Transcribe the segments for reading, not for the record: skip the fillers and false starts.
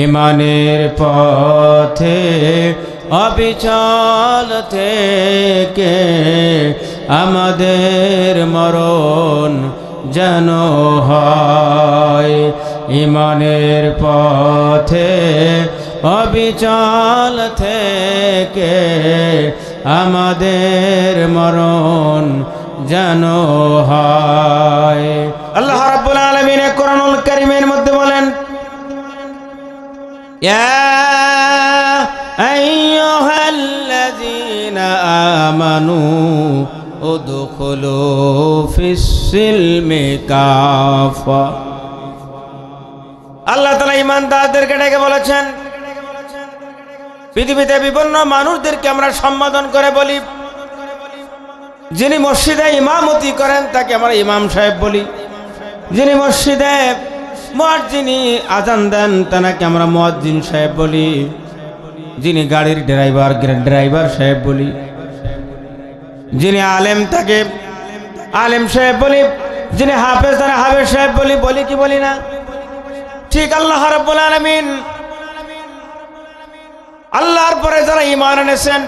ইমানের পথে অবিচল থেকে আমাদের মরণ যেন হয়। ইমানের পথে অবিচল থেকে আমাদের মরণ যেন হয়। আল্লাহ রাব্বুল আলামিন কোরআনুল কারীমের মধ্যে বলেন, ইয়া আইয়ুহাল্লাযীনা আমানু উদখুলু ফিস-সিলমি কাফা। আল্লাহ তাআলা ঈমানদারদেরকে ডেকে বলেছেন, পৃথিবীতে বিভিন্ন মানুষদেরকে আমরা সম্বোধন করে বলি, যিনি মসজিদে ইমামতি করেন তাকে আমরা ইমাম সাহেব বলি, যিনি মসজিদে মুয়াজ্জিনি আজান দেন তাকে আমরা মুয়াজ্জিন সাহেব বলি, যিনি গাড়ির ড্রাইভার সাহেব বলি, যিনি আলেম তাকে আলেম সাহেব বলি, যিনি হাফেজ তারা হাফেজ সাহেব বলি। বলি কি বলি না? ঠিক আল্লাহ রাব্বুল আলামিন আল্লাহর পরে যারা ঈমান এনেছেন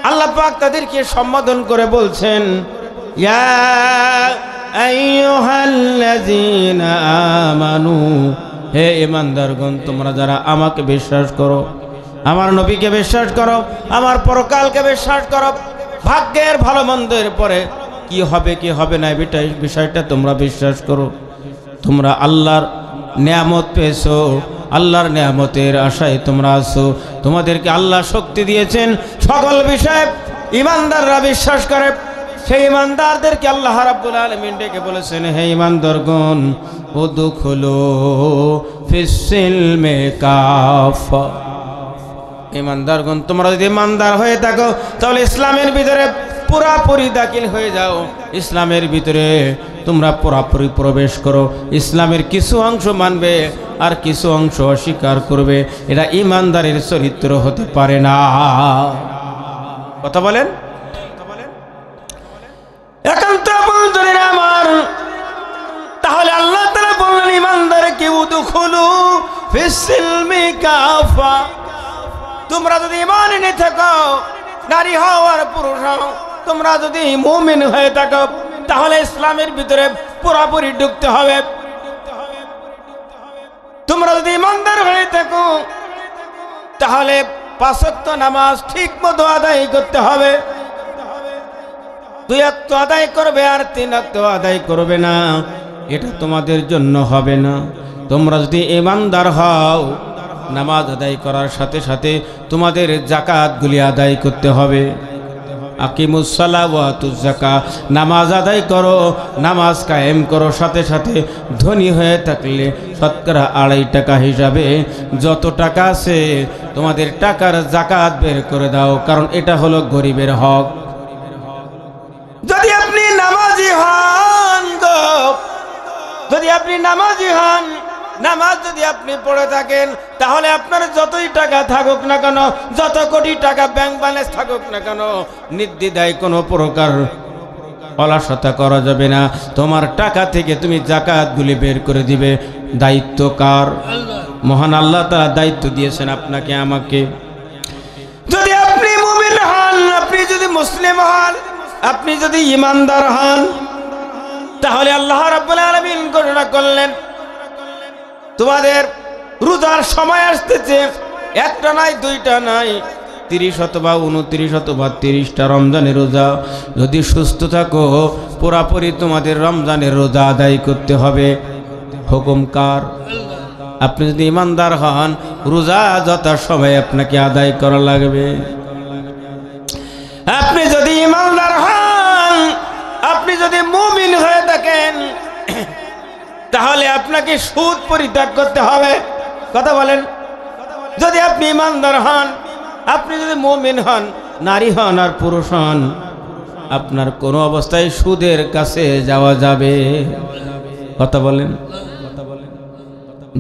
আল্লাহ পাক তাদেরকে সম্বোধন করে বলছেন, ইয়া আইয়ুহাল্লাযীনা আমানু, হে ঈমানদারগণ, তোমরা যারা আমাকে বিশ্বাস করো, আমার নবীকে বিশ্বাস করো, আমার পরকালকে বিশ্বাস করো, ভাগ্যের ভালো মন্দের পরে কি হবে কি হবে না বিষয়টা তোমরা বিশ্বাস করো। তোমরা আল্লাহর নিয়ামত পেয়েছো, আল্লাহর নিয়ামতের আশায় তোমরা আছো, তোমাদেরকে আল্লাহ শক্তি দিয়েছেন, সকল বিষয়ে ঈমানদাররা বিশ্বাস করে। সেই ঈমানদারদেরকে আল্লাহ রাব্বুল আলামিন ডেকে বলেছেন, হে ঈমানদারগণ, উদখুলু ফিস-সিলমি কাফা। ঈমানদারগণ, তোমরা যদি ঈমানদার হয়ে থাকো তাহলে ইসলামের ভিতরে পুরাপুরি দাখিল হয়ে যাও, ইসলামের ভিতরে তোমরা পুরাপুরি প্রবেশ করো। ইসলামের কিছু অংশ মানবে আর কিছু অংশ অস্বীকার করবে, এটা ঈমানদারের চরিত্র হতে পারে না। কথা বলেন। একান্ত বন্ধুরা আমার, তাহলে আল্লাহ তাআলা বললেন ঈমানদারকে উদখুলু ফিস-সিলমি কাফা। তোমরা যদি ঈমান এনে থাকো, নারী হও আর পুরুষ হও, তোমরা যদি মুমিন হয়ে থাকো তাহলে ইসলামের ভিতরে পুরোপুরি ঢুকতে হবে। তোমরা যদি ঈমানদার হয়ে থাকো তাহলে 5 ওয়াক্ত নামাজ ঠিক মতো আদায় করতে হবে। 2 ওয়াক্ত আদায় করবে আর 3 ওয়াক্ত আদায় করবে না, এটা তোমাদের জন্য হবে না। তোমরা যদি ঈমানদার হও, নামাজ আদায় করার সাথে সাথে তোমাদের যাকাতগুলি আদায় করতে হবে। আকিমুস সালাহ ওয়া আতুজ যাকাত, নামাজ আদায় করো, নামাজ কায়েম করো, সাথে সাথে ধনী হয়ে থাকলে শতকরা 2.5 টাকা হিসাবে যত টাকা আছে তোমাদের টাকার যাকাত বের করে দাও, কারণ এটা হলো গরিবের হক। যদি আপনি নামাজি হন গো, যদি আপনি নামাজি হন, নামাজ যদি আপনি পড়ে থাকেন তাহলে আপনার যতই টাকা থাকুক না কেন, যত কোটি টাকা ব্যাংক ব্যালেন্স থাকুক না কেন, নির্দ্বিধায় কোনো প্রকার অলসতা করা যাবে না। তোমার টাকা থেকে তুমি যাকাতগুলি বের করে দিবে। দায়িত্ব কার? মহান আল্লাহ তাআলা দায়িত্ব দিয়েছেন আপনাকে আমাকে। যদি আপনি মুমিন হন, আপনি যদি মুসলিম হন, আপনি যদি ঈমানদার হন, তাহলে আল্লাহ রাব্বুল আলামিন ঘোষণা করলেন, তোমাদের রোজার সময় আসতেছে, একটা নাই, দুইটা নাই, 30 অথবা 29 অথবা 30টা রমজানের রোজা। যদি সুস্থ থাকো পুরাপুরি তোমাদের রমজানের রোজা আদায় করতে হবে। হুকুম কার? আপনি যদি ঈমানদার হন, রোজা যথাসময়ে আপনাকে আদায় করা লাগবে। আপনি যদি ঈমানদার হন, আপনি যদি মুমিন হয়ে থাকেন, তাহলে আপনাকে সুদ পরিত্যাগ করতে হবে। কথা বলেন। যদি আপনি ঈমানদার হন, আপনি যদি মুমিন হন, নারী হন আর পুরুষ হন, আপনার কোনো অবস্থায় সুদের কাছে যাওয়া যাবে। কথা বলেন।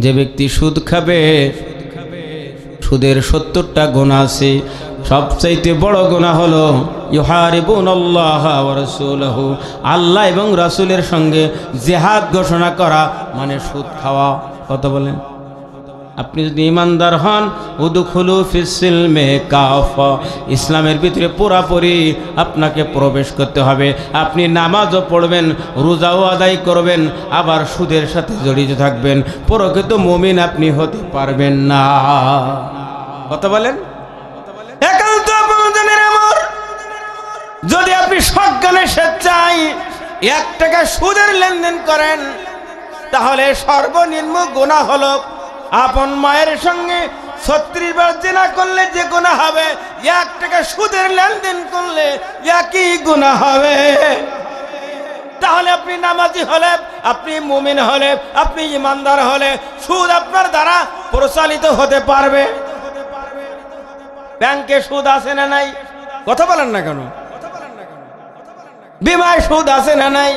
যে ব্যক্তি সুদ খাবে, সুদের 70টা গুনাহ আছে, সবচাইতে বড় গুনাহ হলো ইউহারিবুনাল্লাহ ওয়া রাসূলাহু, আল্লাহ এবং রাসূলের সঙ্গে জিহাদ ঘোষণা করা, মানে সুদ খাওয়া। কথা বলেন। আপনি যদি ইমানদার হন, উদখুলু ফিস-সিলমি কাফা, ইসলামের ভিতরে পুরাপুরি আপনাকে প্রবেশ করতে হবে। আপনি নামাজও পড়বেন, রোজাও আদায় করবেন, আবার সুদের সাথে জড়িত থাকবেন, প্রকৃত মুমিন আপনি হতে পারবেন না। কথা বলেন? একান্ত আপনাদের আমার, যদি আপনি সজ্ঞানে স্বেচ্ছায় 1 টাকা সুদের লেনদেন করেন, তাহলে সর্বনিম্ন গুনাহ হলো আপন মায়ের সঙ্গে 36 বার জিনা করলে যে গুনাহ হবে, 1 টাকা সুদের লেনদেন করলে একই গুনাহ হবে। তাহলে আপনি নামাজি হলে, আপনি মুমিন হলে, আপনি ইমানদার হলে সুদ আপনার দ্বারা পরিচালিত হতে পারবে। ব্যাংকে সুদ আছে না নাই? কথা বলেন না কেন? বিমায় সুদ আছে না নাই?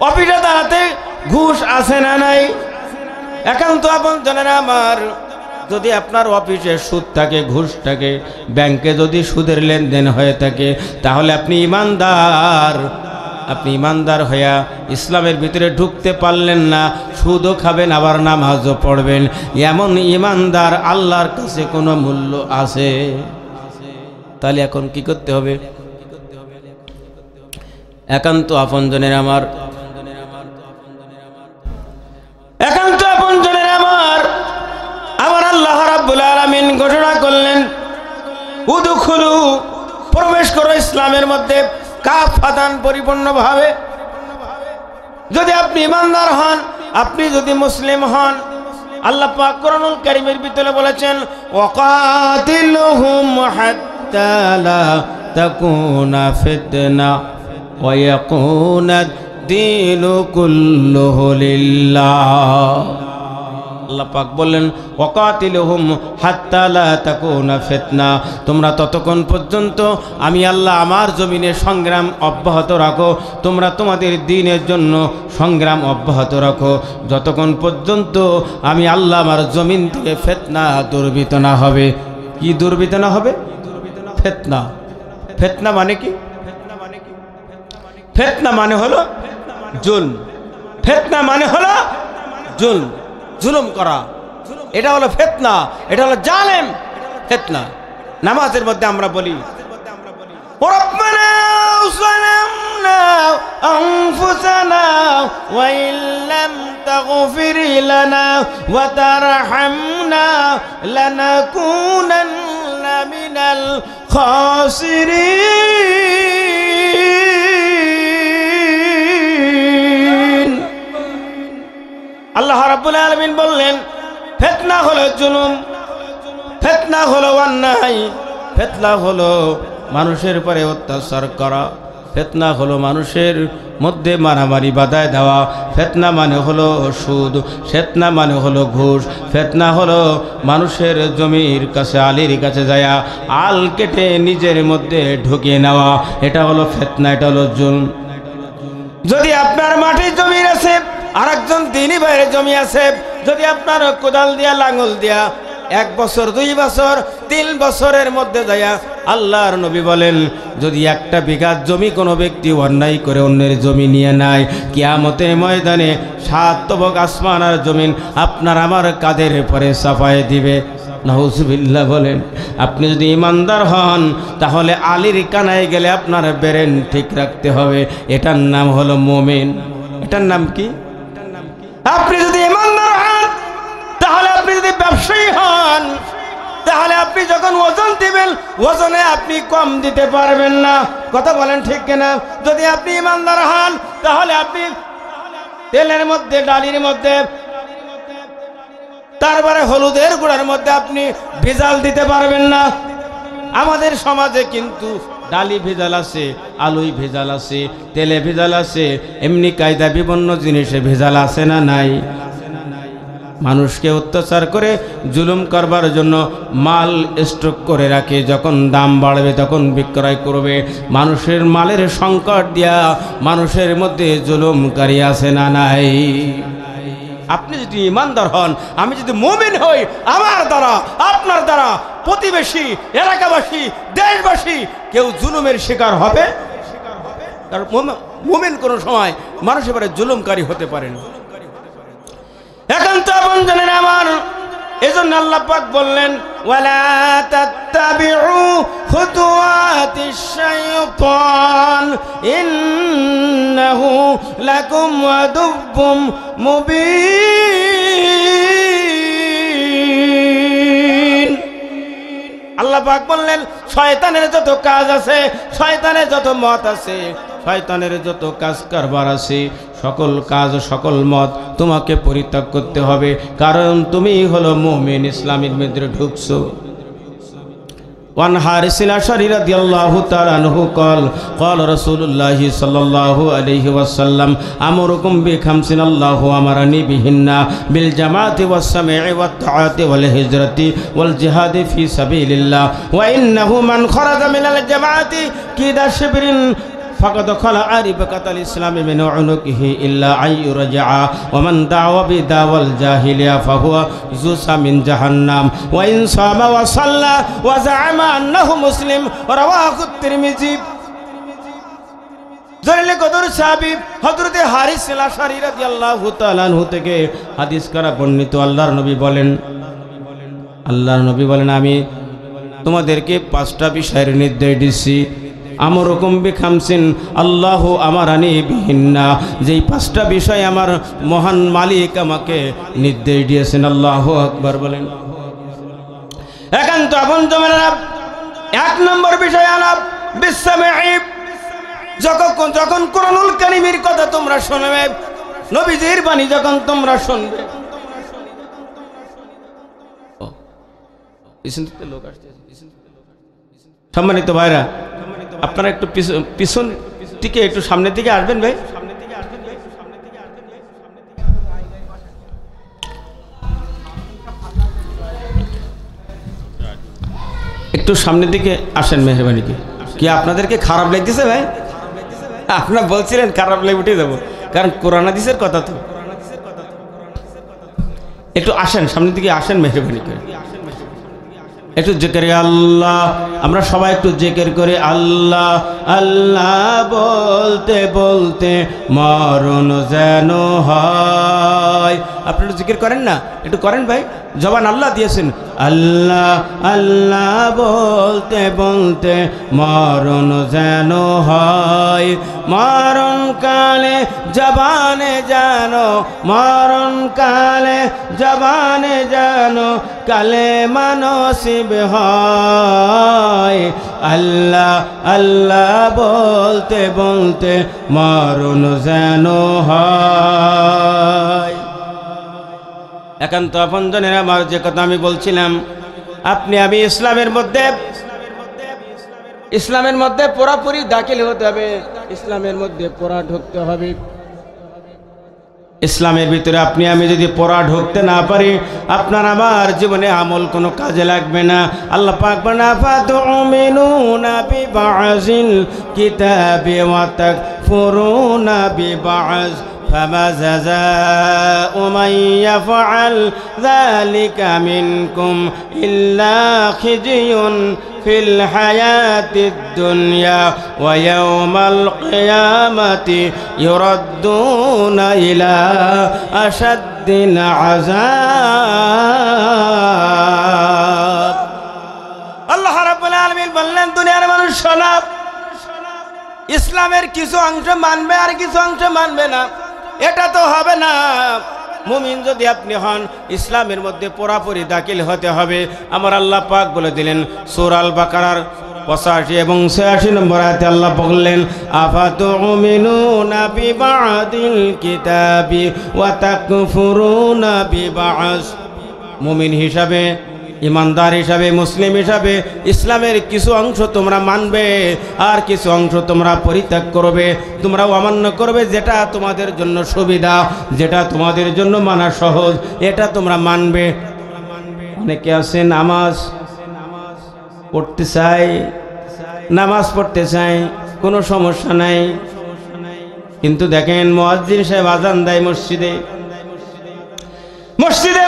অফিসে দাঁড়াতে ঘুষ আছে না নাই? একান্ত আপন জানেন আমার, যদি আপনার অফিসে সুদ থাকে, ঘুষ থাকে, ব্যাংকে যদি সুদের লেনদেন হয়ে থাকে, তাহলে আপনি ইমানদার। আপনি ইমানদার হইয়া ইসলামের ভিতরে ঢুকতে পারলেন না, সুদও খাবেন আবার নামাজও পড়বেন। এমন ইমানদার আল্লাহর কাছে কোনো মূল্য আছে? তাহলে এখন কি করতে হবে? একান্ত আপনজনের আমার, একান্ত আপনজনের আমার, আমার আল্লাহ রাব্বুল আলামিন ঘোষণা করলেন, উদখুলু, প্রবেশ করো ইসলামের মধ্যে, কাফাতান, পরিপূর্ণভাবে। যদি আপনি ইমানদার হন, আপনি যদি মুসলিম হন, আল্লাহ পাক কোরআনুল কারীমের ভিতরে বলেছেন, ওয়াকাতিলুহুম হাত্তা লা তাকুনা ফিতনা ওয়া ইয়াকুনা দ্বীনু কুল্লুহু লিল্লাহ। আল্লাহ পাক বললেন, ওয়াকাতিলুহুম হাত্তা লা তাকুনা ফিতনা, তোমরা ততক্ষণ পর্যন্ত আমি আল্লাহ আমার জমিনে সংগ্রাম অব্যাহত রাখো, তোমরা তোমাদের দ্বীনের জন্য সংগ্রাম অব্যাহত রাখো, যতক্ষণ পর্যন্ত আমি আল্লাহ আমার জমিন থেকে ফিতনা দুর্বৃত না হবে। কি দুর্বৃত না হবে? ফিতনা। ফিতনা মানে কি? ফিতনা মানে হলো জুলম। ফিতনা মানে হলো জুলম, জুলুম করা, এটা হলো ফিতনা, এটা হলো জালেম ফিতনা। নামাজের মধ্যে আমরা বলি, রব্বানা যালামনা আনফুসানা ওয়া ইল্লাম তাগফির লানা ওয়া তারহামনা লানাকুনান্না মিনাল খাসিরিন। আল্লাহ রাব্বুল আলামিন বললেন, ফিতনা হলো জুলুম, ফিতনা হলো অন্যায়, ফিতনা হলো মানুষের উপরে অত্যাচার করা, ফিতনা হলো মানুষের মধ্যে মারামারি বাধায় দেওয়া, ফিতনা মানে হলো সুদ, ফিতনা মানে হলো ঘুষ, ফিতনা হলো মানুষের জমির কাছে, আলীর কাছে যায়া আল কেটে নিজের মধ্যে ঢুকিয়ে নেওয়া, এটা হলো ফিতনা, এটা হলো জুলম। যদি আপনার মাটির জমি আছে, আরেকজন দিনী ভাইয়ের জমি আছে, যদি আপনার কোদাল দিয়া, লাঙ্গল দিয়া 1 বছর, 2 বছর, 3 বছরের মধ্যে যায়া, আল্লাহর নবী বলেন, যদি 1 বিঘা জমি কোনো ব্যক্তি অন্যায় করে অন্যের জমি নিয়ে নেয়, কিয়ামতের ময়দানে 7 তবক আসমান আর জমিন আপনার আমার কাঁধের উপরে চাপায় দিবে। নাউজুবিল্লাহ বলেন। আপনি যদি ইমানদার হন, তাহলে আলীর কানায় গেলে আপনার ব্রেন ঠিক রাখতে হবে, এটার নাম হলো মুমিন। এটার নাম কি? আপনি যদি ইমানদার হন, তাহলে আপনি যদি ব্যবসায়ী হন, তাহলে আপনি যখন ওজন দিবেন, ওজনে আপনি কম দিতে পারবেন না। কথা বলেন ঠিক কিনা? যদি আপনি ইমানদার হন, তাহলে আপনি তেলের মধ্যে, ডালির মধ্যে, তারপরে হলুদের গুঁড়ার মধ্যে আপনি ভেজাল দিতে পারবেন না। আমাদের সমাজে কিন্তু ডালি ভেজাল আছে, আলুই ভেজাল আছে, তেলে ভেজাল আছে, এমনি কায়দা বিভিন্ন জিনিসে ভেজাল আছে না নাই? মানুষকে অত্যাচার করে জুলুম করবার জন্য মাল স্টক করে রাখে, যখন দাম বাড়বে তখন বিক্রয় করবে। মানুষের মালের সংকট দিয়া মানুষের মধ্যে জুলুমকারী আছে না নাই? আপনি যদি ইমানদার হন, আমি যদি মুমিন হই, আমার দ্বারা, আপনার দ্বারা প্রতিবেশী, এলাকাবাসী, দেশবাসী কেউ জুলুমের শিকার হবে? কারণ মুমিন কোনো সময় মানুষের উপরে জুলুমকারী হতে পারেন। এখন তো আপন জানেন আমার, এজন্য আল্লাহ পাক বললেন ওয়ালা তাত্তাবিউ খুতুওয়াতিশ শাইতান ইন্নাহু লাকুম আদুব্বুম মুবিন। আল্লাহ পাক বললেন শয়তানের যত কাজ আছে, শয়তানের যত মত আছে, শয়তানের যত কাজ কারবার আছে, সকল কাজ সকল মত তোমাকে পরিত্যাগ করতে হবে, কারণ তুমি হলো মুমিন, ইসলামের মধ্যে ঢুকছো। ওয়ান হারিসিল আশআরী রাদিয়াল্লাহু তাআলা আনহু قال قال رسول الله صلى الله عليه وسلم امركم بخمسين الله امرني بهن بالجماعه والسمع والطاعه والهجره والجهاد في سبيل الله وانه من خرج من الجماعه كيد شبر فقد خلع ربقة الإسلام من عنقه إلا أن يرجع ومن دعا بدعوى الجاهلية فهو ذو من جهنم وإن صام وصلى وزعم أنه مسلم رواه الترمذي। জলিলে কদর সাহাবী হযরতে হারিস আল-আশআরী রাদিয়াল্লাহু তাআলা আনহু থেকে হাদিস করা বর্ণিত, আল্লাহর নবী বলেন আমি তোমাদেরকে 5টা বিষয়ের নির্দেশ দিচ্ছি। আমরকুম বিখামসিন আল্লাহু আমারানি বিহিন্না, যেই 5টা বিষয় আমার মহান মালিক আমাকে নির্দেশ দিয়েছেন। আল্লাহু আকবার বলেন। একান্ত আপন জমেরা 1 নম্বর বিষয় আলাপ বিসমাঈ, যখন কুরআনুল কারীমের কথা তোমরা শুনবে, নবীজির বাণী যখন তোমরা শুনবে, সম্মানিত ভাইরা আপনারা একটু পিছন থেকে একটু সামনের দিকে আসবেন ভাই। একটু সামনের দিকে আসেন মেহরবানি কি আপনাদেরকে খারাপ লাগতেছে ভাই? আপনারা বলছিলেন খারাপ লাগে উঠে যাবো, কারণ কোরআন হাদিসের কথা তো। একটু আসেন সামনের দিকে আসেন মেহরবানি করে, একটু জিকির আল্লাহ, আমরা সবাই একটু জিকির করে আল্লাহ আল্লাহ বলতে বলতে মরণ যেন হয়। আপনি একটু জিকির করেন না, একটু করেন ভাই, জবান আল্লাহ দিয়েছেন। আল্লাহ আল্লাহ বলতে বলতে মরণ যেন হয়, মরণ কালে জবানে জানো, মরণ কালে জবানে জানো কালে মানসিব হয়। আল্লাহ আল্লাহ বলতে বলতে মরণ যেন হয়। একান্ত আপনজনের আমার যে কথা আমি বলছিলাম, আপনি আমি ইসলামের মধ্যে পুরোপুরি দাখিল হতে হবে, ইসলামের মধ্যে পুরা ঢুকতে হবে। ইসলামের ভিতরে আপনি আমি যদি পুরা ঢুকতে না পারি, আপনার আমার জীবনে আমল কোনো কাজে লাগবে না। আল্লাহ পাক বলেন আফাতুমিনুনা বিবাযিল কিতাবি ওয়া তাকফুরুনা বিবায فما جزاء من يفعل ذلك منكم إلا خزي في الحياة الدنيا ويوم القيامة يردون إلى أشد العذاب। الله رب العالمين বললেন দুনিয়ার মানুষ শোনো, ইসলামের কিছু অংশ মানবে আর কিছু অংশ মানবে না, এটা তো হবে না। মুমিন যদি আপনি হন, ইসলামের মধ্যে পুরোপুরি দাখিল হতে হবে। আমার আল্লাহ পাক বলে দিলেন সূরা আল বাকারার 85 এবং 86 নম্বর আয়াতে আল্লাহ বললেন আফাতুমিনুনা বিবাদিল কিতাবি ওয়া তাকফুরুনা বিবায। মুমিন হিসাবে, ইমানদার হিসাবে, মুসলিম হিসাবে ইসলামের কিছু অংশ তোমরা মানবে আর কিছু অংশ তোমরা পরিত্যাগ করবে, তোমরা অমান্য করবে। যেটা তোমাদের জন্য সুবিধা, যেটা তোমাদের জন্য মানা সহজ, এটা তোমরা মানবে। অনেকে আছে নামাজ পড়তে চায়, নামাজ পড়তে চায়, কোনো সমস্যা নাই, কিন্তু দেখেন মুয়াজ্জিন সাহেব আযান দেয় মসজিদে,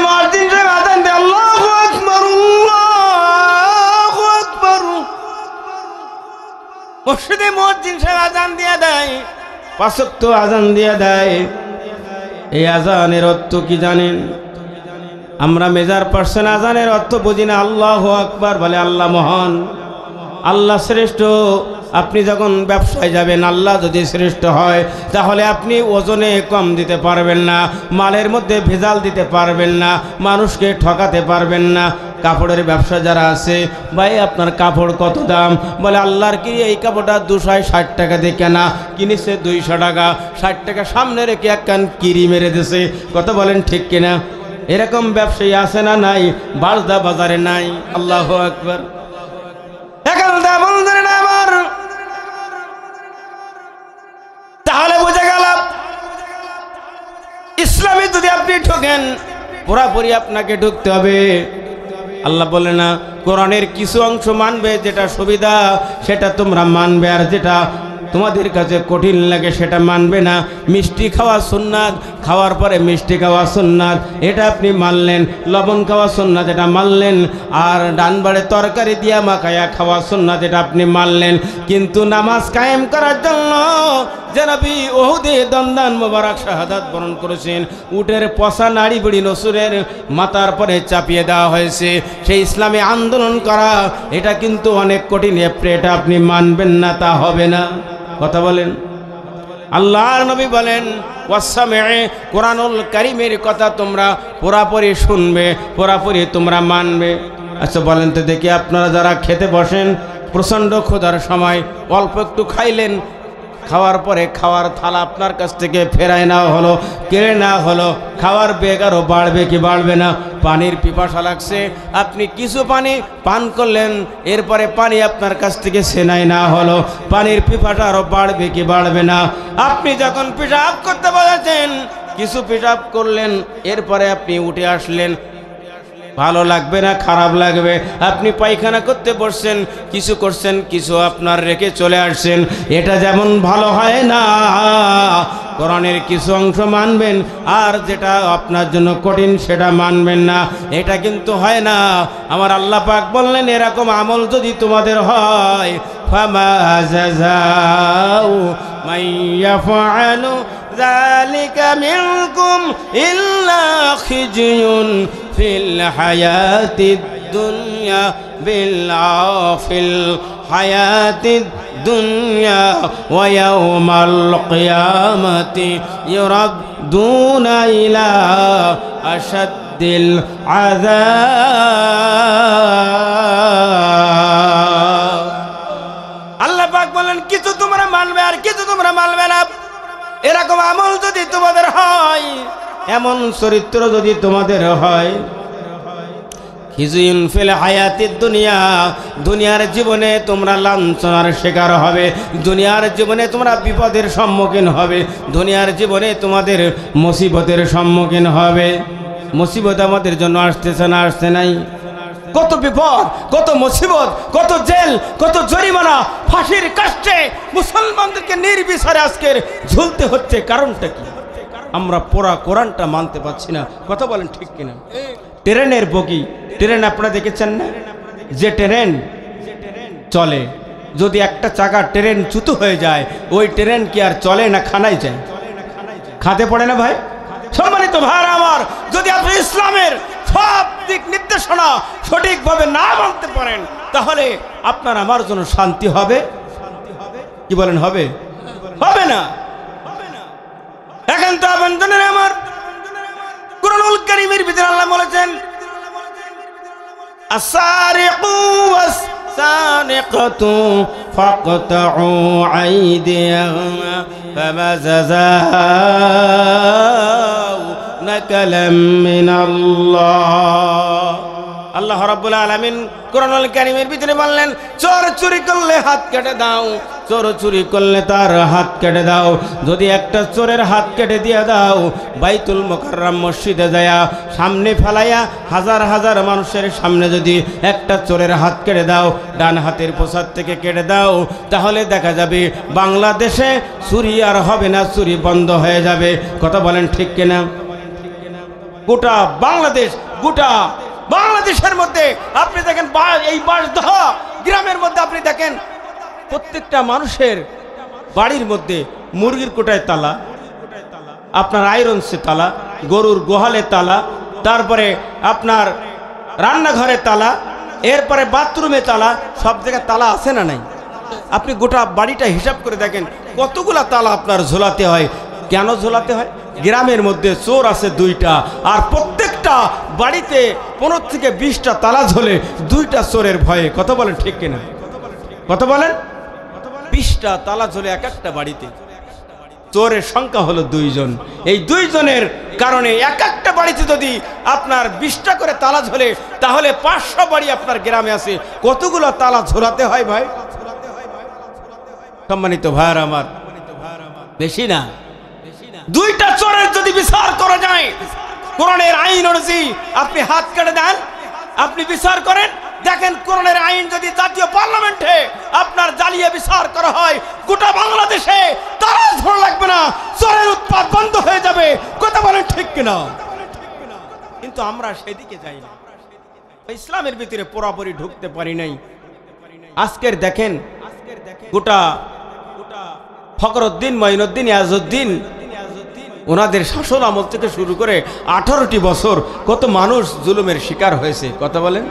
মুয়াজ্জিন সাহেব আযান দেয় আল্লাহু আকবার আল্লাহু আকবার। মসজিদে মুয়াজ্জিন সাহেব আযান দিয়ে দেয়, 5 ওয়াক্ত আযান দিয়ে দেয়, এই আজানের অর্থ কি জানেন? আমরা মেজার পার্সেন্ট আজানের অর্থ বুঝি না। আল্লাহু আকবার বলে আল্লাহ মহান, আল্লাহ শ্রেষ্ঠ। আপনি যখন ব্যবসায় যাবেন, আল্লাহ যদি শ্রেষ্ঠ হয় তাহলে আপনি ওজনে কম দিতে পারবেন না, মালের মধ্যে ভেজাল দিতে পারবেন না, মানুষকে ঠকাতে পারবেন না। কাপড়ের ব্যবসা যারা আছে, ভাই আপনার কাপড় কত দাম? বলে আল্লাহর কি এই কাপড়টা 260 টাকা দিয়ে কেনা, কিনেছে 200 টাকা, 60 টাকা সামনে রেখে একখান কিরি মেরে দিছে। কত বলেন ঠিক কিনা? এরকম ব্যবসায়ী আছে না নাই? বাজদা বাজারে নাই। আল্লাহু আকবার। তাহলে বুঝে গেল ইসলামে যদি আপনি ঢোকেন পুরাপুরি আপনাকে ঢুকতে হবে। আল্লাহ বলে না কোরআনের কিছু অংশ মানবে, যেটা সুবিধা সেটা তোমরা মানবে, আর যেটা তোমাদের কাছে কঠিন লাগে সেটা মানবে না। মিষ্টি খাওয়া সুন্নাত, খাওয়ার পরে মিষ্টি খাওয়া সুন্নাত, এটা আপনি মানলেন। লবণ খাওয়া সুন্নাত, এটা মানলেন। আর ডান বাড়ে তরকারি দিয়া মাখায়া খাওয়া সুন্নাত, এটা আপনি মানলেন। কিন্তু নামাজ কায়েম করার জন্য যে নবী উহুদে দন্দান মোবারক শাহাদাত বরণ করেছেন, উটের পশা নাড়ি বুড়ি নসুরের মাথার পরে চাপিয়ে দেওয়া হয়েছে, সেই ইসলামী আন্দোলন করা এটা কিন্তু অনেক কঠিন। এটা আপনি মানবেন না, তা হবে না। কথা বলেন। আল্লাহর নবী বলেন ওয়াসসামি'i, কোরআনুল কারীমের কথা তোমরা পুরাপুরি শুনবে, পুরাপুরি তোমরা মানবে। আচ্ছা বলেন তো দেখি, আপনারা যারা খেতে বসেন, প্রচণ্ড ক্ষুধার সময় অল্প একটু খাইলেন, খাওয়ার পরে খাওয়ার থালা আপনার কাছ থেকে ফেরায় নেওয়া হলো, কেড়ে নেওয়া হলো, খাওয়ার বেগ আরও বাড়বে কি বাড়বে না? পানির পিপাসা লাগছে, আপনি কিছু পানি পান করলেন, এরপরে পানি আপনার কাছ থেকে সেনাই না হলো, পানির পিপাসা আরও বাড়বে কি বাড়বে না? আপনি যখন পেশাব করতে বলেছেন, কিছু পেশাব করলেন, এরপরে আপনি উঠে আসলেন, ভালো লাগবে না খারাপ লাগবে? আপনি পায়খানা করতে বসছেন, কিছু করছেন, কিছু আপনার রেখে চলে আসছেন, এটা যেমন ভালো হয় না। কোরআনের কিছু অংশ মানবেন, আর যেটা আপনার জন্য কঠিন সেটা মানবেন না, এটা কিন্তু হয় না। আমার আল্লাহ পাক বললেন এরকম আমল যদি তোমাদের হয়, ফামা জাযাউ মান ইয়াফআলু যালিকা মিনকুম ইল্লা খিজয়ুন ফিল হায়াতিদ দুনিয়া ফিল হায়াতিদ দুনিয়া ওয়া ইয়াউমাল কিয়ামাতি ইউরাদ্দুনা ইলা আশাদ্দিল আযাব। আল্লাহ পাক বলেন কিছু তোমরা মানবে আর কিছু তোমরা মানবে না। এরকম আমল যদি তোমাদের হয়, এমন চরিত্র যদি তোমাদের হয়, খিজুন ফিল হায়াতিদ দুনিয়া, দুনিয়ার জীবনে তোমরা লাঞ্ছনার শিকার হবে, দুনিয়ার জীবনে তোমরা বিপদের সম্মুখীন হবে, দুনিয়ার জীবনে তোমাদের মুসিবতের সম্মুখীন হবে। মুসিবত আমাদের জন্য আসতেছে না? আসছে নাই? কত বিপদ, কত মুসিবত, কত জেল, কত জরিমানা, ফাঁসির কাষ্টে মুসলমানদেরকে নির্বিচারে আজকের ঝুলতে হচ্ছে। কারণটা কি? আমরা পুরা কোরআনটা মানতে পারছি না। কথা বলেন ঠিক কিনা? ট্রেনের বগি, ট্রেন আপনারা দেখেছেন না? যে ট্রেন চলে, যদি একটা চাকা ট্রেন চ্যুত হয়ে যায়, ওই ট্রেন কি আর চলে না খানায় যায়? খাতে পড়ে না ভাই? সম্মানিত ভাইরা আমার, যদি আপনি ইসলামের সব দিক নির্দেশনা সঠিকভাবে না মানতে পারেন, তাহলে আপনার আমার জন্য শান্তি হবে? কি বলেন হবে? হবে না। এখন তো বন্ধুরা আমার, কুরআনুল কারীমের ভিতরে আল্লাহ বলেছেন আস-সারিকু ওয়াস-সারিকাতু ফাকতাউ আইদিয়াহুমা ফামা জাযাউ নাকালাম মিনাল্লাহ। আল্লাহ রাব্বুল আলামিন কুরআনুল কারীমের ভিতরে বললেন, চোর চুরি করলে হাত কেটে দাও, চোর চুরি করলে তার হাত কেটে দাও। যদি একটা চোরের হাত কেটে দিয়ে দাও, বাইতুল মুকাররম মসজিদে যায়া সামনে ফেলাইয়া হাজার হাজার মানুষের সামনে যদি একটা চোরের হাত কেটে দাও, ডান হাতের পোশাক থেকে কেটে দাও, তাহলে দেখা যাবে বাংলাদেশে চুরি আর হবে না, চুরি বন্ধ হয়ে যাবে। কথা বলেন ঠিক কিনা? গোটা বাংলাদেশ, গোটা বাংলাদেশের মধ্যে আপনি দেখেন, এই বাঁশদহ গ্রামের মধ্যে আপনি দেখেন, প্রত্যেকটা মানুষের বাড়ির মধ্যে মুরগির কোটায় তালা, আপনার আয়রনসে তালা, গরুর গোহালে তালা, তারপরে আপনার রান্নাঘরে তালা, এরপরে বাথরুমে তালা, সব জায়গায় তালা আছে না নাই? আপনি গোটা বাড়িটা হিসাব করে দেখেন কতগুলা তালা আপনার ঝোলাতে হয়। কেন ঝোলাতে হয়? গ্রামের মধ্যে চোর আছে 2টা, আর প্রত্যেকটা বাড়িতে 15 থেকে 20টা তালা ঝোলে 2টা চোরের ভয়ে। কথা বলেন ঠিক কিনা? কথা বলেন। 20টা তালা ঝোলে এক একটা বাড়িতে, চোরের সংখ্যা হলো 2 জন। এই 2 জনের কারণে এক একটা বাড়িতে যদি আপনার 20টা করে তালা ঝোলে, তাহলে 500 বাড়ি আপনার গ্রামে আছে। কতগুলো তালা ঝোলাতে হয় ভাই? সম্মানিত ভাইরা আমার, বেশি না। 2টা চোরের যদি বিচার করা যায়, কোরআনের আইন অনুযায়ী আপনি হাত কেটে দেন, আপনি বিচার করেন, দেখেন কোরআনের আইন যদি জাতীয় পার্লামেন্টে আপনার জ্বালিয়ে বিচার করা হয়, গোটা বাংলাদেশে তারা ধরে লাগবে না, চোরের উৎপাত বন্ধ হয়ে যাবে। কথা বলেন ঠিক কিনা? কিন্তু আমরা সেদিকে যাই না, ইসলামের ভিতরে পুরোপুরি ঢুকতে পারি নাই। আজকের দেখেন গোটা ফখরুদ্দিন, মঈনুদ্দিন, ইয়াজউদ্দিন, ওনাদের শাসন আমল থেকে শুরু করে 18টি বছর কত মানুষ জুলুমের শিকার হয়েছে। কথা বলেন।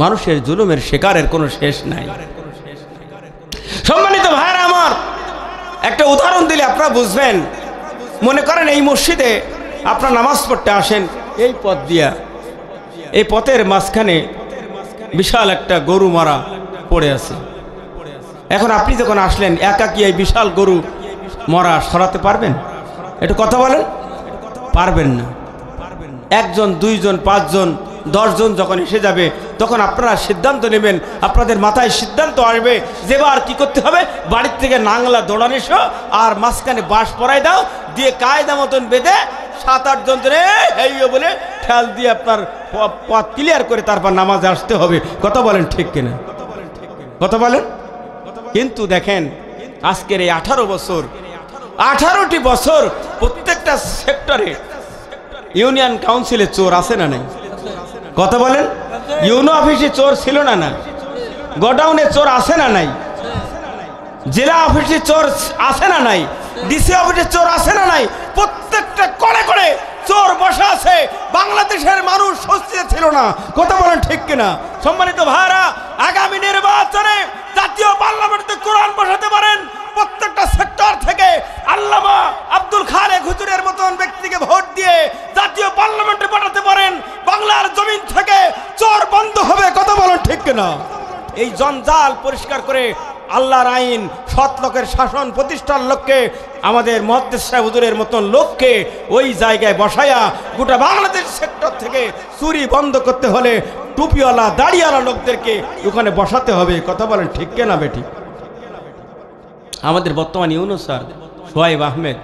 মানুষের জুলুমের শিকারের কোনো শেষ নাই। সম্মানিত ভাইরা আমার, একটা উদাহরণ দিলে আপনারা বুঝবেন। মনে করেন এই মসজিদে আপনারা নামাজ পড়তে আসেন, এই পথ দিয়া, এই পথের মাঝখানে বিশাল একটা গরু মারা পড়ে আছে। এখন আপনি যখন আসলেন, একা কি এই বিশাল গরু মরা সরাতে পারবেন? একটু কথা বলেন। পারবেন না। 1 জন, 2 জন, 5 জন, 10 জন যখন এসে যাবে, তখন আপনারা সিদ্ধান্ত নেবেন, আপনাদের মাথায় সিদ্ধান্ত আসবে যে এবার কি করতে হবে। বাড়ির থেকে নাংলা দৌড়ান এসো, আর মাঝখানে বাঁশ পরাই দাও, দিয়ে কায়দা মতন বেঁধে 7-8 জন ধরে এই বলে ঠেল দিয়ে আপনার পথ ক্লিয়ার করে তারপর নামাজে আসতে হবে। কথা বলেন ঠিক কিনা? কথা বলেন। কিন্তু দেখেন আজকের এই 18টি বছর প্রত্যেকটা সেক্টরে ইউনিয়ন কাউন্সিলে চোর আছে না নাই? কথা বলেন। ইউনো অফিসে চোর ছিল না না? গোডাউনে চোর আছে না নাই? জেলা অফিসে চোর আছে না নাই? ডিসি অফিসে চোর আছে না নাই? প্রত্যেকটা করে করে চোর বসা আছে। বাংলাদেশের মানুষ স্বস্তিতে ছিল না। কথা বলেন ঠিক কিনা? সম্মানিত ভাইরা, আগামী নির্বাচনে জাতীয় পার্লামেন্টে কোরআন বসাতে পারেন। প্রত্যেকটা সেক্টর থেকে আল্লামা আব্দুল খালেক হুজুরের মতন ব্যক্তিকে ভোট দিয়ে জাতীয় পার্লামেন্টে পাঠাতে পারেন। বাংলার জমিন থেকে চোর বন্ধ হবে। কথা বলেন ঠিক কিনা? এই জঞ্জাল পরিষ্কার করে আল্লাহর আইন, সৎ লোকের শাসন প্রতিষ্ঠার লক্ষ্যে আমাদের মুহাদ্দিস সাহেব হুজুরের মতন লোককে ওই জায়গায় বসায়া গোটা বাংলাদেশ সেক্টর থেকে চুরি বন্ধ করতে হলে টুপিওয়ালা, দাড়িওয়ালা লোকদেরকে ওখানে বসাতে হবে। কথা বলেন ঠিক কিনা বেটি? আমাদের বর্তমান ইউনুস স্যার, সোহাইব আহমেদ,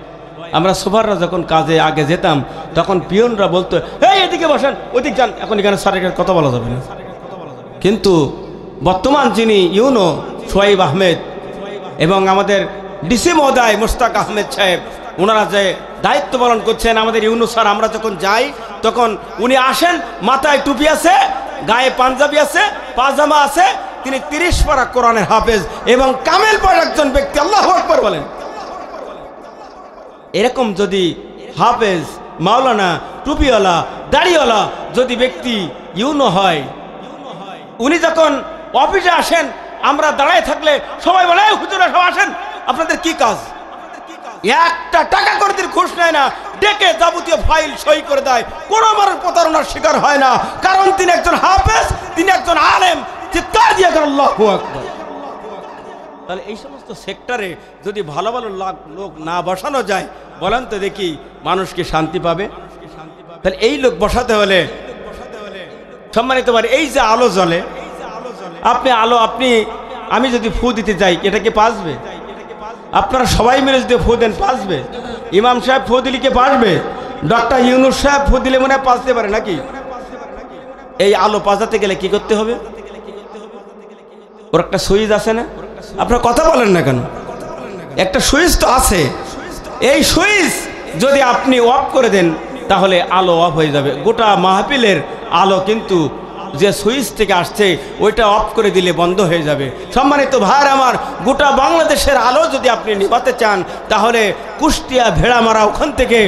আমরা সুপাররা যখন কাজে আগে যেতাম, তখন পিয়নরা বলতো, এই এদিকে বসেন, ওদিক যান, এখন এখানে স্যারের কথা বলা যাবে না। কিন্তু বর্তমান যিনি ইউনো সোহাইব আহমেদ এবং আমাদের ডিসি মহোদয় মুশতাক আহমেদ সাহেব, ওনারা যে দায়িত্ব পালন করছেন, আমাদের ইউনুস স্যার, আমরা যখন যাই তখন উনি আসেন, মাথায় টুপি আছে, গায়ে পাঞ্জাবি আছে, পাজামা আছে, তিনি 30 পারা কোরআনের হাফেজ এবং কামেল পড়া একজন ব্যক্তি। আল্লাহু আকবার বলেন। এরকম যদি হাফেজ, মাওলানা, টুপিওয়ালা, দাড়িওয়ালা যদি ব্যক্তি ইউনো হয়, উনি যখন অফিসে আসেন, আমরা দাঁড়ায় থাকলে সবাই বলে, হুজুরা সব আসেন, আপনাদের কি কাজ? একটা টাকা করে দিন ঘুষ নেয় না, ডেকে যাবতীয় ফাইল সই করে দেয়। কোনো মানুষ প্রতারণার শিকার হয় না, কারণ তিনি একজন হাফেজ, তিনি একজন আলেম। চিৎকার দিয়ে আল্লাহু আকবার। তাহলে এই সমস্ত সেক্টরে যদি ভালো ভালো লোক না বসানো যায়, বলেন তো দেখি মানুষ কি শান্তি পাবে? তাহলে এই লোক বসাতে হলে সম্মানিত পারে, এই যে আলো জ্বলে, আমি যদি ফু দিতে যাই, এটা কি পাসবে? আপনারা সবাই মিলে যদি ফু দেন, পাসবে? ইমাম সাহেব ফু দিলে কি পাসবে? ডক্টর ইউনুস সাহেব ফু দিলে মনে হয় পাসতে পারে নাকি? এই আলো পাজাতে গেলে কি করতে হবে? ওর একটা সুইচ আছে না? আপনারা কথা বলেন না কেন? একটা সুইচ তো আছে। এই সুইচ যদি আপনি অফ করে দেন, তাহলে আলো অফ হয়ে যাবে। গোটা মাহফিলের আলো কিন্তু যে সুইচ থেকে আসছে ওইটা অফ করে দিলে বন্ধ হয়ে যাবে। সম্মানিত ভাইরা আমার, গোটা বাংলাদেশের আলো যদি আপনি নিভাতে চান তাহলে কুষ্টিয়া ভেড়ামারা ওখান থেকে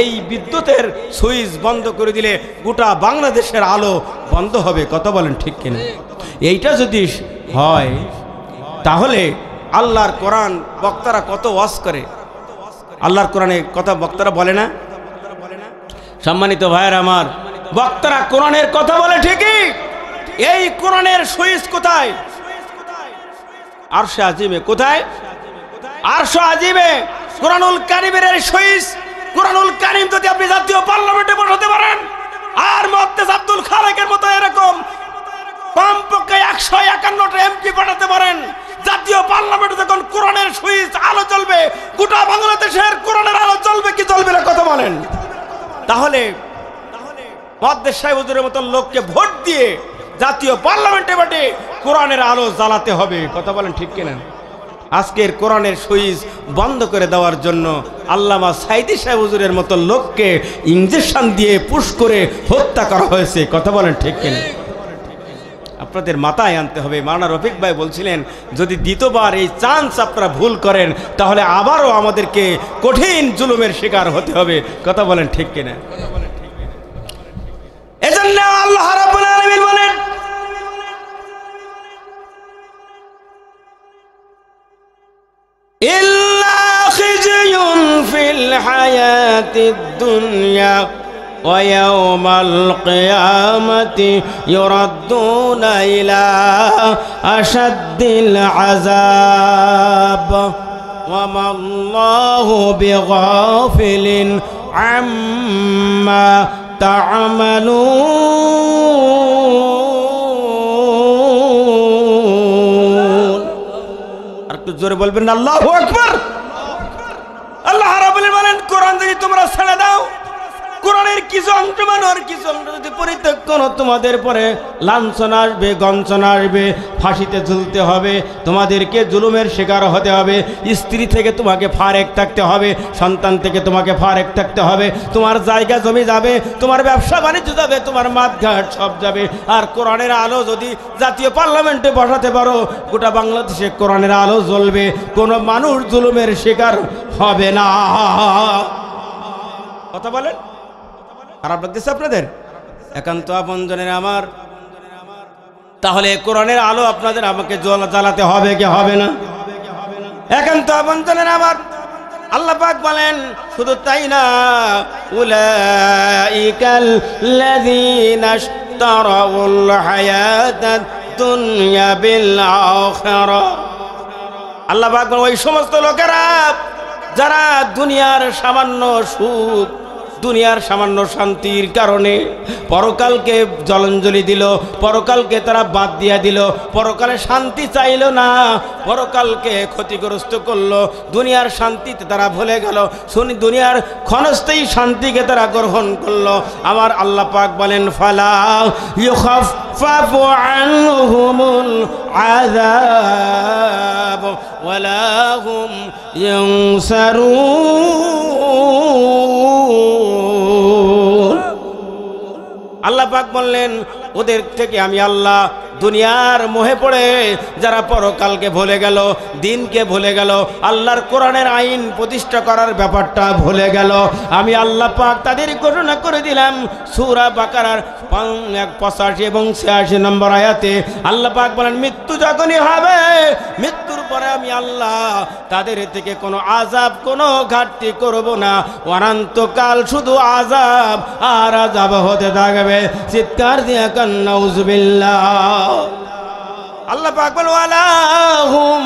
এই বিদ্যুতের সুইচ বন্ধ করে দিলে গোটা বাংলাদেশের আলো বন্ধ হবে। কথা বলেন ঠিক কিনা? এইটা যদি হয় তাহলে আল্লাহর কোরআন বক্তারা কত ওয়াজ করে, আল্লাহর কোরআনে কথা বক্তারা বলে না? সম্মানিত ভাইয়েরা আমার, বক্তারা কোরআনের কথা বলে ঠিকই, এই কোরআনের সুইচ কোথায়? আরশে আজিমে। কোথায়? আরশে আজিমে কোরআনুল কারীমের এই সুইচ। কোরআনুল কারীম যদি আপনি জাতীয় পার্লামেন্টে বসাতে পারেন আর মুহাদ্দিস আব্দুল খালেকের মতো এরকম কমপক্ষে 151টা এমপি পাঠাতে পারেন, জাতীয় পার্লামেন্টে যখন কোরআনের সুইচ আলো জ্বলবে, গোটা বাংলাদেশের কোরআনের আলো জ্বলবে কি জ্বলবে না? কথা বলেন। তাহলে মুহাদ্দিস সাহেব হুজুরের মতো লোককে ভোট দিয়ে জাতীয় পার্লামেন্টে পাঠে কোরআনের আলো জ্বালাতে হবে। কথা বলেন ঠিক কিনা? আজকের কোরআনের সুইচ বন্ধ করে দেওয়ার জন্য আল্লামা সাইদি সাহেব হুজুরের মতো লোককে ইনজেকশন দিয়ে পুশ করে হত্যা করা হয়েছে। কথা বলেন ঠিক কিনা? আপনাদের মাথায় আনতে হবে। মাওলানা রফিক ভাই বলছিলেন যদি দ্বিতীয়বার এই চান্স আপনারা ভুল করেন তাহলে আবারও আমাদেরকে কঠিন জুলুমের শিকার হতে হবে। কথা বলেন ঠিক কিনা? এজন্য আল্লাহ রাব্বুল আলামিন বলেন, ইল্লা খিজয়ুন ফিল হায়াতিদ দুনিয়া ওয়া ইয়াওমাল কিয়ামাতি ইউরাদ্দুনা ইলা আশাদ্দিল আযাব ওয়া মাল্লাহু বিগাফিলিন আম্মা তা'মালুন। আর একটু জোরে বলবেন না আল্লাহু আকবার। আল্লাহ রাব্বুল আলামিন বলেন, কোরআন যদি তোমরা ছেড়ে দাও, কোরআনের কিছু অংশ মানো আর কিছু অংশ যদি পরিত্যাগ করো, তোমাদের পরে লাঞ্ছনা আসবে, গঞ্জনা আসবে, ফাঁসিতে ঝুলতে হবে, তোমাদেরকে জুলুমের শিকার হতে হবে, স্ত্রী থেকে তোমাকে ফারেক থাকতে হবে, সন্তান থেকে তোমাকে ফারেক থাকতে হবে, তোমার জায়গা জমি যাবে, তোমার ব্যবসা বাণিজ্য যাবে, তোমার মাঠঘাট সব যাবে। আর কোরআনের আলো যদি জাতীয় পার্লামেন্টে বসাতে পারো, গোটা বাংলাদেশে কোরআনের আলো জ্বলবে, কোনো মানুষ জুলুমের শিকার হবে না। কথা বলেন। খারাপ লাগতেছে আপনাদের? একান্ত আপনজনের আমার, তাহলে কোরআনের আলো আপনাদের আমাকে জ্বালাতে হবে কি হবে না? একান্ত আপনজনের আমার, আল্লাহ পাক বলেন শুধু তাই না, উলাইকাল লাযীনা ইশতারাউল হায়াতাদ দুনিয়া বিল আখিরাহ। আল্লাহ পাক বলেন ওই সমস্ত লোকেরা যারা দুনিয়ার সামান্য সুখ, দুনিয়ার সামান্য শান্তির কারণে পরকালকে জলাঞ্জলি দিল, পরকালকে তারা বাদ দিয়া দিল, পরকালে শান্তি চাইল না, পরকালকে ক্ষতিগ্রস্ত করলো, দুনিয়ার শান্তিতে তারা ভুলে গেল, শুনি দুনিয়ার ক্ষণস্থায়ী শান্তিকে তারা গ্রহণ করলো। আমার আল্লাহ পাক বলেন, ফালা ইউখাফফাফু আনহুমুল আযাব ওয়ালা হুম ইউনসারুন। আল্লাহ পাক বললেন ওদের থেকে আমি আল্লাহ দুনিয়ার মোহে পড়ে যারা পরকালকে ভুলে গেল, দিনকে ভুলে গেল, আল্লাহর কোরআনের আইন প্রতিষ্ঠা করার ব্যাপারটা ভুলে গেল, আমি আল্লাহ পাক তাদের ঘোষণা করে দিলাম সূরা বাকারার 85 এবং 86 নম্বর আয়াতে আল্লাহ পাক বলেন, মৃত্যু যখনই হবে, মৃত্যুর পরে আমি আল্লাহ তাদের থেকে কোনো আযাব, কোনো ঘাটতি করব না, অনন্তকাল শুধু আযাব আর আযাব হতে থাকবে। চিৎকার দিয়া কান নাউযুবিল্লাহ। আল্লাহ পাক বলেন, ওয়ালা হুম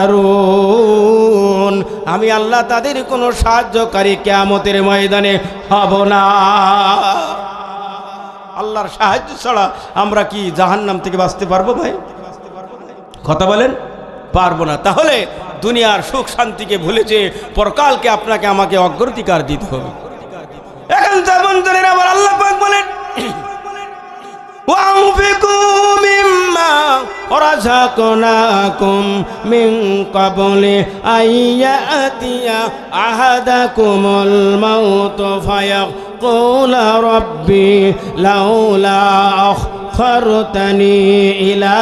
ইনসারুন, আমি আল্লাহ তাদের কোনো সাহায্যকারী কিয়ামতের ময়দানে হব না। আল্লাহর সাহায্য ছাড়া আমরা কি জাহান্নাম থেকে বাঁচতে পারবো ভাই? কথা বলেন, পারবো না। তাহলে দুনিয়ার সুখ শান্তিকে ভুলেছে পরকালকে আপনাকে আমাকে অগ্রাধিকার দিতে হবে। এখন যেমন জানেন আবার আল্লাহ পাক বলেন, ওয়ানফিকু মিম্মা রাযাকনাকুম মিন ক্বাবলি আইয়াতিয়া আহাদাকুমুল মাউত ফায়াকুলা রাব্বি লাউলা আখখারতানি ইলা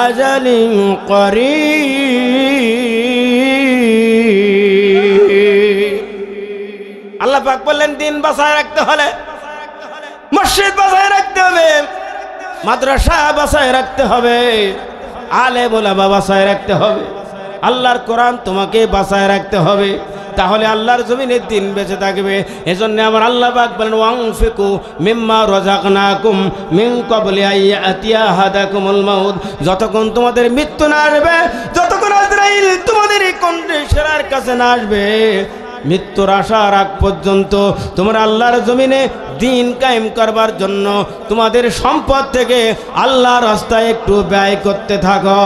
আজালিন করিব। আল্লাহ পাক বললেন দিন বাঁচায় রাখতে হলে মসজিদ বাঁচায় রাখতে হবে, মাদ্রাসা বাঁচায় রাখতে হবে, আলেম ওলামা বাঁচায় রাখতে হবে, আল্লাহর কোরআন তোমাকে বাঁচায় রাখতে হবে, তাহলে আল্লাহর জমিনে দিন বেঁচে থাকবে। এজন্য আমার আল্লাহ পাক বলেন ওয়ানফিকু মিম্মা রাযাকনাকুম মিন ক্বাবলি আইয়াতিয়া আহাদাকুমুল মাউত, যতক্ষণ তোমাদের মৃত্যু না আসবে, যতক্ষণ আজরাইল তোমাদের এই কণ্ঠের কাছে না আসবে, মৃত্যুর আসার আগ পর্যন্ত তোমরা আল্লাহর জমিনে দিন কায়েম করবার জন্য তোমাদের সম্পদ থেকে আল্লাহর রাস্তায় একটু ব্যয় করতে থাকো।